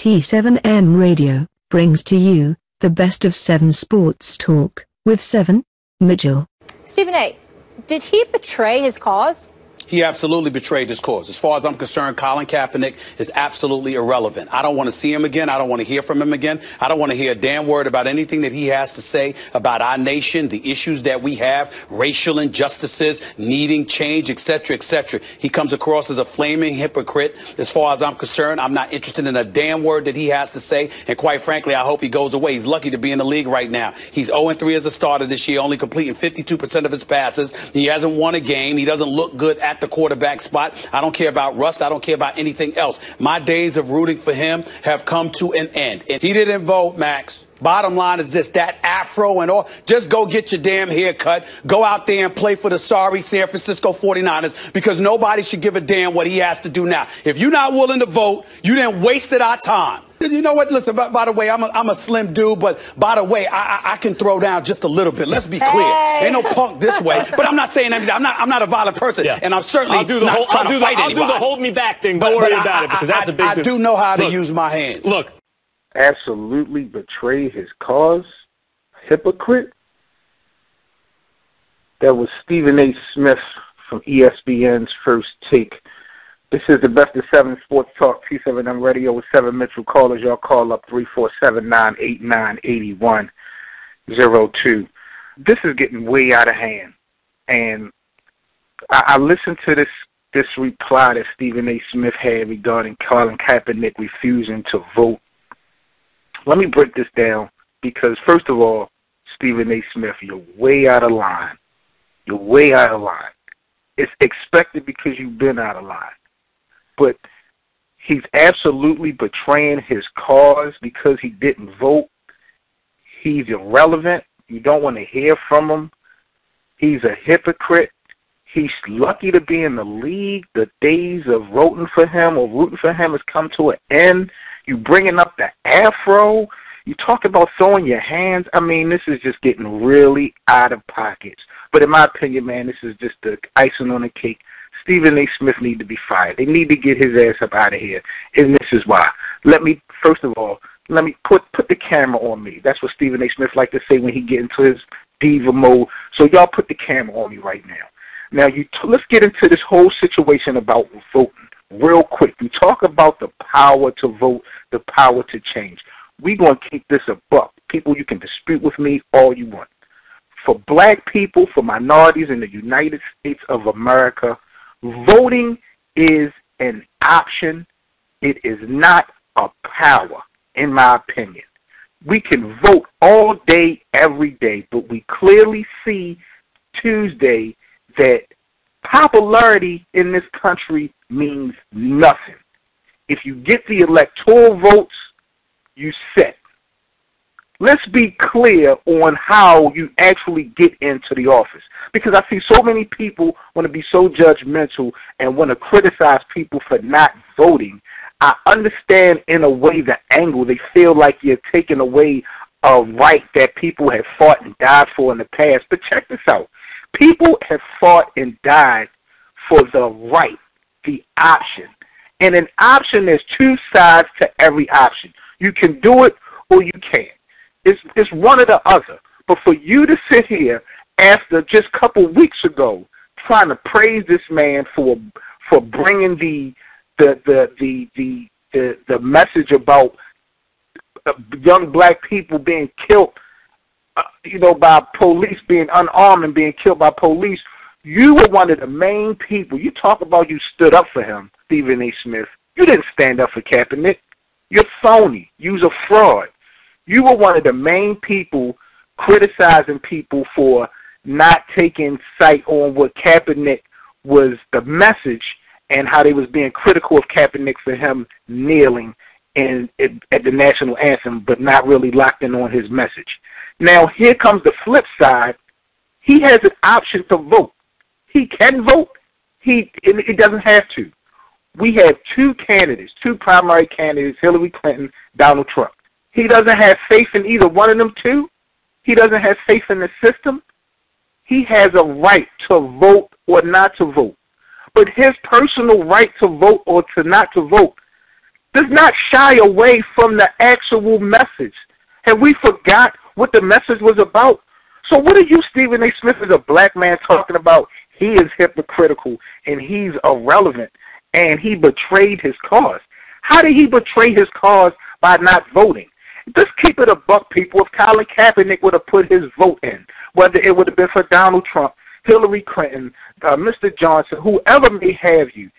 97M Radio brings to you the best of 7 sports talk with 7 Mitchell. Stephen A., did he betray his cause? He absolutely betrayed his cause. As far as I'm concerned, Colin Kaepernick is absolutely irrelevant. I don't want to see him again. I don't want to hear from him again. I don't want to hear a damn word about anything that he has to say about our nation, the issues that we have, racial injustices, needing change, etc., etc. He comes across as a flaming hypocrite. As far as I'm concerned, I'm not interested in a damn word that he has to say. And quite frankly, I hope he goes away. He's lucky to be in the league right now. He's 0-3 as a starter this year, only completing 52% of his passes. He hasn't won a game. He doesn't look good at the quarterback spot. I don't care about rust. I don't care about anything else. My days of rooting for him have come to an end. And he didn't vote, Max. Bottom line is this, that afro and all, just go get your damn haircut. Go out there and play for the sorry San Francisco 49ers, because nobody should give a damn what he has to do now. If you're not willing to vote, you then wasted our time. You know what? Listen, by the way, I'm a slim dude, but by the way, I can throw down just a little bit. Let's be clear. Hey. Ain't no punk this way. But I'm not saying anything. I'm not a violent person, Yeah. and I'm certainly I'll do the hold me back thing. Don't worry about it, because that's a big I do know how to use my hands. Look. Absolutely betrayed his cause. Hypocrite. That was Stephen A. Smith from ESPN's First Take. This is the best of 7 Sports Talk, T7M Radio with 7 Mitchell callers. Y'all call up 347-989-8102. This is getting way out of hand. And I listened to this reply that Stephen A. Smith had regarding Colin Kaepernick refusing to vote. Let me break this down, because first of all, Stephen A. Smith, you're way out of line. You're way out of line. It's expected because you've been out of line. But he's absolutely betraying his cause because he didn't vote. He's irrelevant. You don't want to hear from him. He's a hypocrite. He's lucky to be in the league. The days of voting for him or rooting for him has come to an end. You bringing up the afro. You talk about throwing your hands. I mean, this is just getting really out of pockets. But in my opinion, man, this is just the icing on the cake. Stephen A. Smith need to be fired. They need to get his ass up out of here. And this is why. First of all, let me put the camera on me. That's what Stephen A. Smith like to say when he get into his diva mode. So y'all put the camera on me right now. Now, let's get into this whole situation about voting real quick. We talk about the power to vote, the power to change. We're going to keep this a buck. People, you can dispute with me all you want. For black people, for minorities in the United States of America, voting is an option. It is not a power, in my opinion. We can vote all day, every day, but we clearly see Tuesday that popularity in this country means nothing. If you get the electoral votes, you set. Let's be clear on how you actually get into the office. Because I see so many people want to be so judgmental and want to criticize people for not voting. I understand in a way the angle. They feel like you're taking away a right that people have fought and died for in the past. But check this out. People have fought and died for the right, the option. And an option, there's two sides to every option. You can do it or you can't. It's one or the other. But for you to sit here after just a couple weeks ago trying to praise this man for bringing the message about young black people being killed, by police, being unarmed and being killed by police, you were one of the main people. You talk about you stood up for him, Stephen A. Smith. You didn't stand up for Kaepernick. You're phony. You're a fraud. You were one of the main people criticizing people for not taking sight on what Kaepernick was, the message, and how they was being critical of Kaepernick for him kneeling at the national anthem, but not really locked in on his message. Now, here comes the flip side. He has an option to vote. He can vote. He doesn't have to. We have two primary candidates, Hillary Clinton, Donald Trump. He doesn't have faith in either one of them two. He doesn't have faith in the system. He has a right to vote or not to vote. But his personal right to vote or to not to vote does not shy away from the actual message. Have we forgot what the message was about? So what are you, Stephen A. Smith, as a black man, talking about? He is hypocritical and he's irrelevant and he betrayed his cause. How did he betray his cause by not voting? Just keep it a buck, people. If Colin Kaepernick would have put his vote in, whether it would have been for Donald Trump, Hillary Clinton, Mr. Johnson, whoever may have you,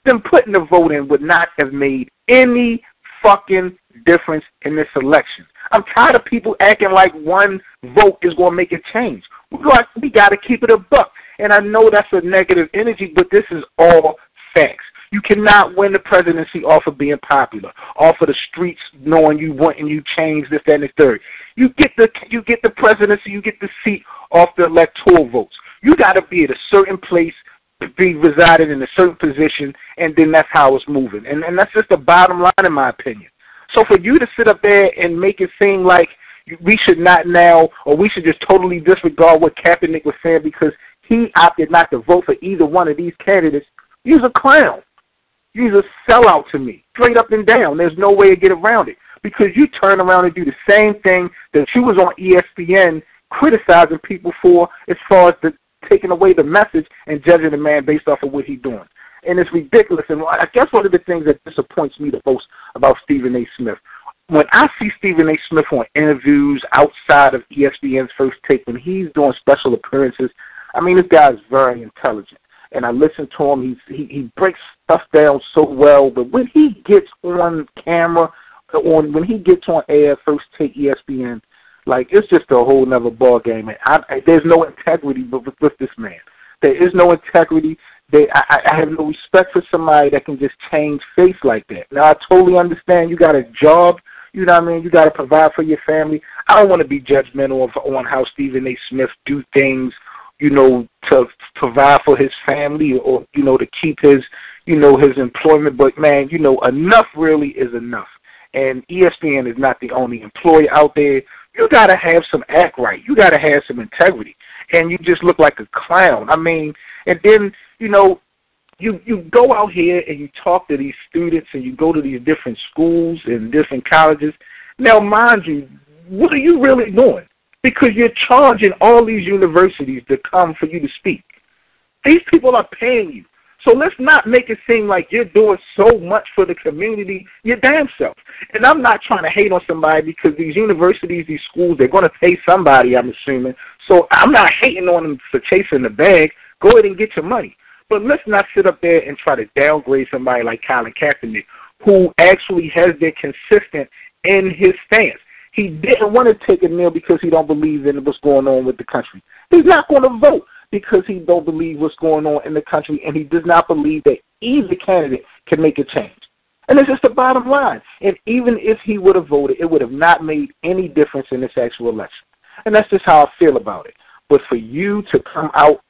them putting the vote in would not have made any fucking difference in this election. I'm tired of people acting like one vote is going to make a change. We got to keep it a buck. And I know that's a negative energy, but this is all facts. You cannot win the presidency off of being popular, off of the streets knowing you want and you change this, that, and the third. You get the presidency, you get the seat off the electoral votes. You got to be at a certain place, be residing in a certain position, and then that's how it's moving. And that's just the bottom line, in my opinion. So for you to sit up there and make it seem like we should not now, or we should just totally disregard what Kaepernick was saying because he opted not to vote for either one of these candidates, you're a clown. You're a sellout to me, straight up and down. There's no way to get around it because you turn around and do the same thing that you was on ESPN criticizing people for as far as taking away the message and judging the man based off of what he's doing. And it's ridiculous. And I guess one of the things that disappoints me the most about Stephen A. Smith, when I see Stephen A. Smith on interviews outside of ESPN's First Take, when he's doing special appearances, I mean, this guy's very intelligent. And I listen to him. He breaks stuff down so well. But when he gets on camera, when he gets on air, First Take ESPN, like, it's just a whole nother ball game. And there's no integrity with this man. There is no integrity. I have no respect for somebody that can just change face like that. Now, I totally understand you got a job. You know what I mean? You got to provide for your family. I don't want to be judgmental on how Stephen A. Smith do things, you know, to provide for his family or, you know, to keep his, you know, his employment. But, man, you know, enough really is enough. And ESPN is not the only employer out there. You got to have some act right. You got to have some integrity. And you just look like a clown. I mean, and then, you know, you go out here and you talk to these students and you go to these different schools and different colleges. Now, mind you, what are you really doing? Because you're charging all these universities to come for you to speak. These people are paying you. So let's not make it seem like you're doing so much for the community, your damn self. And I'm not trying to hate on somebody because these universities, these schools, they're going to pay somebody, I'm assuming. So I'm not hating on them for chasing the bag. Go ahead and get your money. But let's not sit up there and try to downgrade somebody like Colin Kaepernick, who actually has been consistent in his stance. He didn't want to take a knee because he don't believe in what's going on with the country. He's not going to vote because he don't believe what's going on in the country, and he does not believe that either candidate can make a change. And it's just the bottom line. And even if he would have voted, it would have not made any difference in this actual election. And that's just how I feel about it. But for you to come out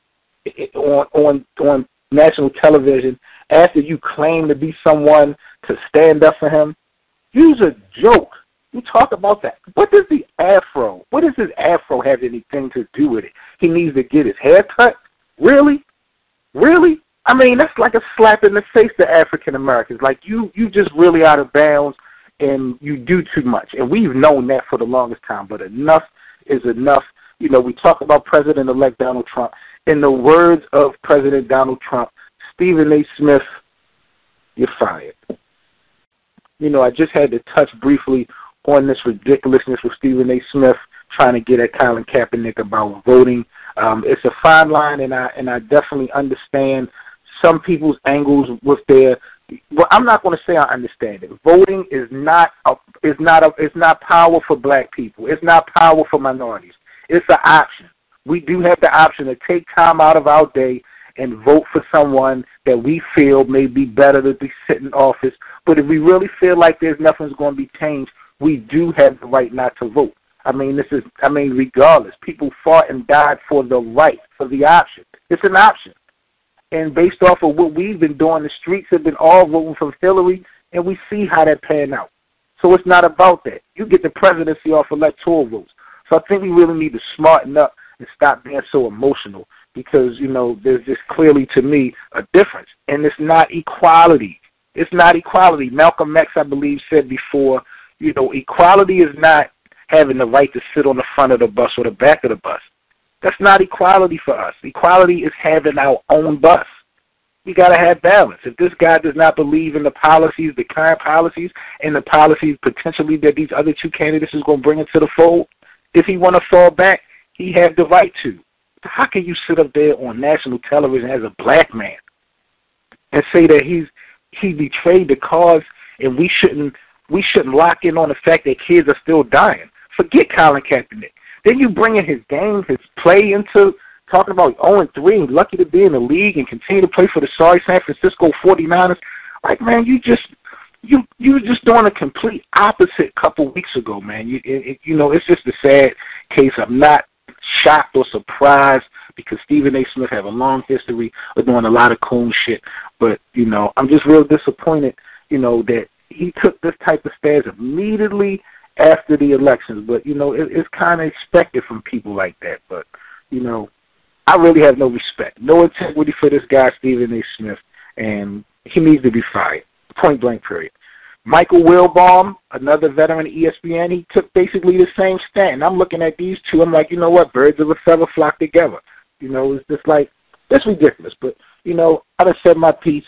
on national television after you claim to be someone to stand up for him, you's a joke. You talk about that. What does the afro, what does his afro have anything to do with it? He needs to get his hair cut? Really? Really? I mean, that's like a slap in the face to African Americans. Like, you just really out of bounds and you do too much. And we've known that for the longest time, but enough is enough. You know, we talk about President-elect Donald Trump. In the words of President Donald Trump, Stephen A. Smith, you're fired. You know, I just had to touch briefly on this ridiculousness with Stephen A. Smith trying to get at Colin Kaepernick about voting. It's a fine line, and I definitely understand some people's angles with their. Well, I'm not going to say I understand it. Voting is not power for black people. It's not power for minorities. It's an option. We do have the option to take time out of our day and vote for someone that we feel may be better to be sit in office. But if we really feel like there's nothing's going to be changed, we do have the right not to vote. I mean, regardless, people fought and died for the right, for the option. It's an option. And based off of what we've been doing, the streets have been all voting for Hillary, and we see how that panned out. So it's not about that. You get the presidency off electoral votes. So I think we really need to smarten up and stop being so emotional because, you know, there's just clearly, to me, a difference. And it's not equality. It's not equality. Malcolm X, I believe, said before, equality is not having the right to sit on the front of the bus or the back of the bus. That's not equality for us. Equality is having our own bus. We got to have balance. If this guy does not believe in the policies, the current policies, and the policies potentially that these other two candidates is going to bring into the fold, if he want to fall back, he has the right to. How can you sit up there on national television as a black man and say that he betrayed the cause and we shouldn't lock in on the fact that kids are still dying? Forget Colin Kaepernick. Then you bring in his game, his play into talking about 0-3 and lucky to be in the league and continue to play for the sorry San Francisco 49ers. Like, man, you were just doing a complete opposite a couple weeks ago, man. It's just a sad case. I'm not shocked or surprised because Stephen A. Smith have a long history of doing a lot of coon shit. But, I'm just real disappointed, that he took this type of stance immediately after the elections. But, it's kind of expected from people like that. But, I really have no respect, no integrity for this guy, Stephen A. Smith, and he needs to be fired, point blank, period. Michael Wilbon, another veteran at ESPN, he took basically the same stand. I'm looking at these two, I'm like, you know what, birds of a feather flock together. It's just like, that's ridiculous. But, I done said my piece.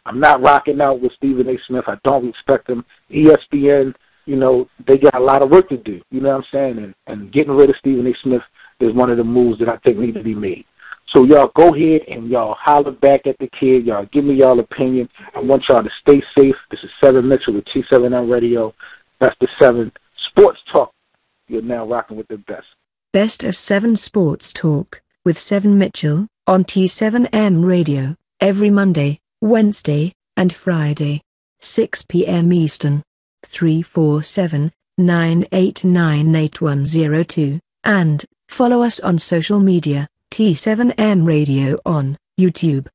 I'm not rocking out with Stephen A. Smith. I don't respect him. ESPN, they got a lot of work to do, you know what I'm saying? And getting rid of Stephen A. Smith is one of the moves that I think need to be made. So y'all go ahead and y'all holler back at the kid. Y'all give me y'all opinion. I want y'all to stay safe. This is 7 Mitchell with T7M Radio. That's the 7 Sports Talk. You're now rocking with the best. Best of 7 Sports Talk with 7 Mitchell on T7M Radio every Monday, Wednesday, and Friday, 6 p.m. Eastern. 347-989-8102, and follow us on social media, T7M Radio on YouTube.